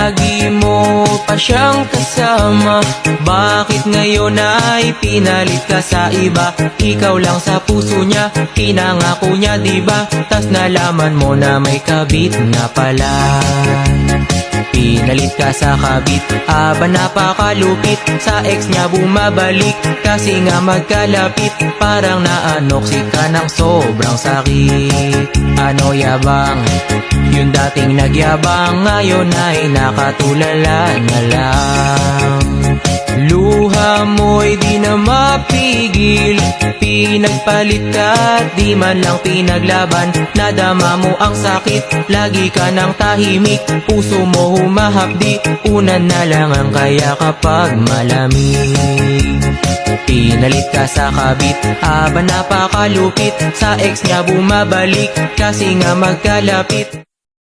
lagi mo pa siyang kasama. Bakit ngayon ay pinalit ka sa iba? Ikaw lang sa puso niya, pinangako niya diba? Tas nalaman mo na may kabit na pala. Pinalit ka sa kabit, aba napakalupit. Sa ex niya bumabalik, kasi nga magkalapit. Parang naanoksik ka ng sobrang sakit. Ano yabang? Yung dating nagyabang, ngayon ay nakatulala na lang. Luha mo'y di na mapigil, pinagpalit ka at di man lang pinaglaban. Nadama mo ang sakit, lagi ka nang tahimik. Puso mo humahapdi, unan na lang ang kaya kapag malamig. Pinalit ka sa kabit, aba napakalupit. Sa ex niya bumabalik, kasi nga magkalapit.